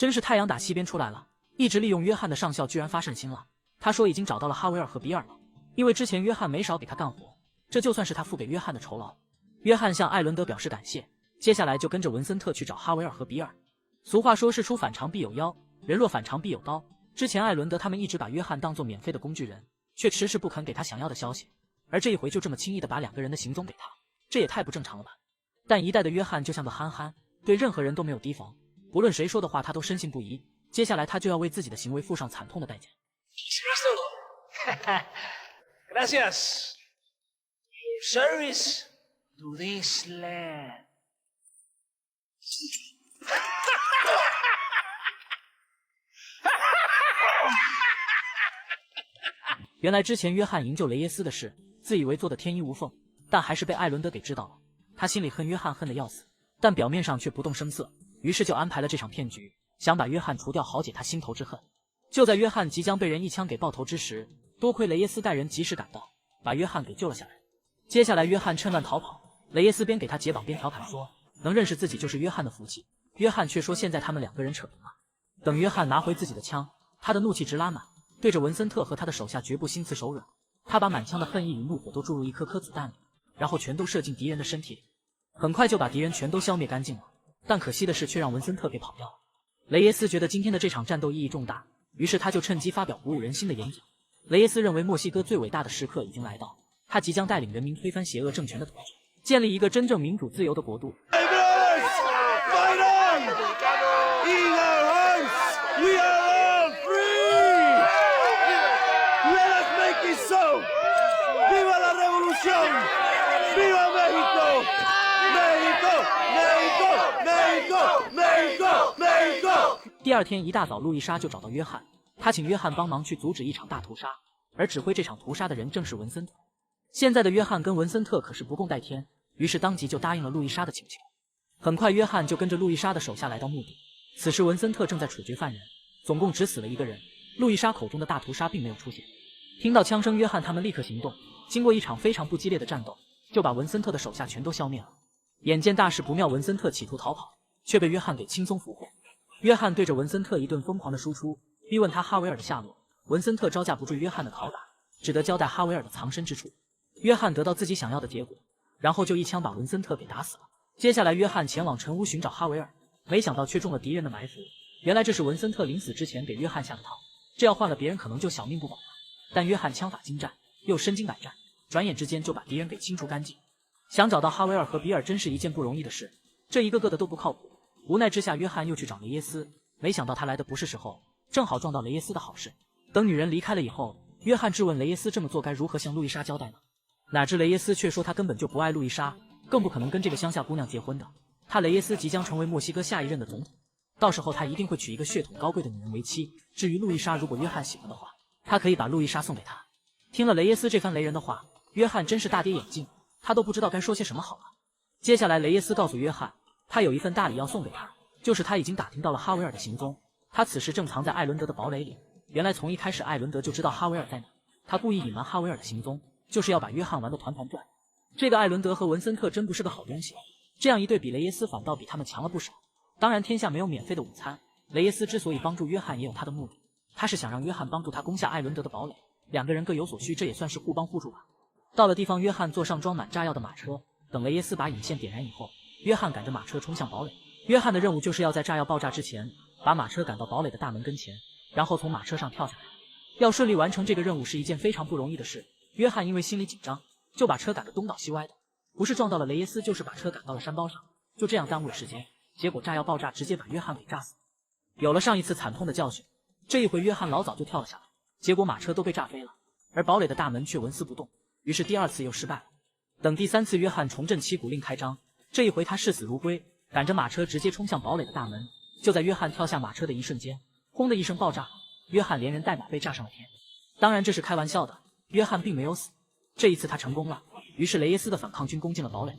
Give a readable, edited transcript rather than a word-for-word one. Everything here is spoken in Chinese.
真是太阳打西边出来了，一直利用约翰的上校居然发圣心了。他说已经找到了哈维尔和比尔了，因为之前约翰没少给他干活，这就算是他付给约翰的酬劳。约翰向艾伦德表示感谢，接下来就跟着文森特去找哈维尔和比尔。俗话说事出反常必有妖，人若反常必有刀。之前艾伦德他们一直把约翰当作免费的工具人，却迟迟不肯给他想要的消息，而这一回就这么轻易的把两个人的行踪给他，这也太不正常了吧。但一代的约翰就像个憨憨，对任何人都没有提防，不论谁说的话他都深信不疑，接下来他就要为自己的行为付上惨痛的代价。Gracias. Service to this land. 原来之前约翰营救雷耶斯的事，自以为做的天衣无缝，但还是被艾伦德给知道了。他心里恨约翰恨得要死，但表面上却不动声色，于是就安排了这场骗局，想把约翰除掉，好解他心头之恨。就在约翰即将被人一枪给爆头之时，多亏雷耶斯带人及时赶到，把约翰给救了下来。接下来约翰趁乱逃跑，雷耶斯边给他解绑边调侃说，能认识自己就是约翰的福气。约翰却说现在他们两个人扯平了。等约翰拿回自己的枪，他的怒气直拉满，对着文森特和他的手下绝不心慈手软。他把满腔的恨意与怒火都注入一颗颗子弹里，然后全都射进敌人的身体里，很快就把敌人全都消灭干净了。但可惜的是却让文森特给跑掉了。雷耶斯觉得今天的这场战斗意义重大，于是他就趁机发表鼓舞人心的演讲。雷耶斯认为墨西哥最伟大的时刻已经来到，他即将带领人民推翻邪恶政权的统治，建立一个真正民主自由的国度。第二天一大早，路易莎就找到约翰，他请约翰帮忙去阻止一场大屠杀，而指挥这场屠杀的人正是文森特。现在的约翰跟文森特可是不共戴天，于是当即就答应了路易莎的请求。很快约翰就跟着路易莎的手下来到墓地，此时文森特正在处决犯人，总共只死了一个人，路易莎口中的大屠杀并没有出现。听到枪声，约翰他们立刻行动，经过一场非常不激烈的战斗，就把文森特的手下全都消灭了。眼见大事不妙，文森特企图逃跑，却被约翰给轻松俘获。约翰对着文森特一顿疯狂的输出，逼问他哈维尔的下落。文森特招架不住约翰的拷打，只得交代哈维尔的藏身之处。约翰得到自己想要的结果，然后就一枪把文森特给打死了。接下来约翰前往城屋寻找哈维尔，没想到却中了敌人的埋伏。原来这是文森特临死之前给约翰下的套，这要换了别人可能就小命不保了。但约翰枪法精湛，又身经百战，转眼之间就把敌人给清除干净。想找到哈维尔和比尔真是一件不容易的事，这一个个的都不靠谱。无奈之下，约翰又去找雷耶斯，没想到他来的不是时候，正好撞到雷耶斯的好事。等女人离开了以后，约翰质问雷耶斯这么做该如何向路易莎交代呢？哪知雷耶斯却说他根本就不爱路易莎，更不可能跟这个乡下姑娘结婚的。他雷耶斯即将成为墨西哥下一任的总统，到时候他一定会娶一个血统高贵的女人为妻。至于路易莎，如果约翰喜欢的话，他可以把路易莎送给他。听了雷耶斯这番雷人的话，约翰真是大跌眼镜，他都不知道该说些什么好了。接下来雷耶斯告诉约翰，他有一份大礼要送给他，就是他已经打听到了哈维尔的行踪，他此时正藏在艾伦德的堡垒里。原来从一开始艾伦德就知道哈维尔在哪，他故意隐瞒哈维尔的行踪，就是要把约翰玩得团团转。这个艾伦德和文森特真不是个好东西，这样一对比，雷耶斯反倒比他们强了不少。当然天下没有免费的午餐，雷耶斯之所以帮助约翰也有他的目的，他是想让约翰帮助他攻下艾伦德的堡垒，两个人各有所需，这也算是互帮互助吧。到了地方，约翰坐上装满炸药的马车，等雷耶斯把引线点燃以后，约翰赶着马车冲向堡垒。约翰的任务就是要在炸药爆炸之前把马车赶到堡垒的大门跟前，然后从马车上跳下来。要顺利完成这个任务是一件非常不容易的事，约翰因为心里紧张，就把车赶得东倒西歪的，不是撞到了雷耶斯，就是把车赶到了山包上，就这样耽误了时间。结果炸药爆炸直接把约翰给炸死。有了上一次惨痛的教训，这一回约翰老早就跳了下来，结果马车都被炸飞了，而堡垒的大门却纹丝不动，于是第二次又失败了。等第三次约翰重振旗鼓令开张，这一回他视死如归，赶着马车直接冲向堡垒的大门。就在约翰跳下马车的一瞬间，轰的一声爆炸，约翰连人带马被炸上了天。当然这是开玩笑的，约翰并没有死，这一次他成功了。于是雷耶斯的反抗军攻进了堡垒，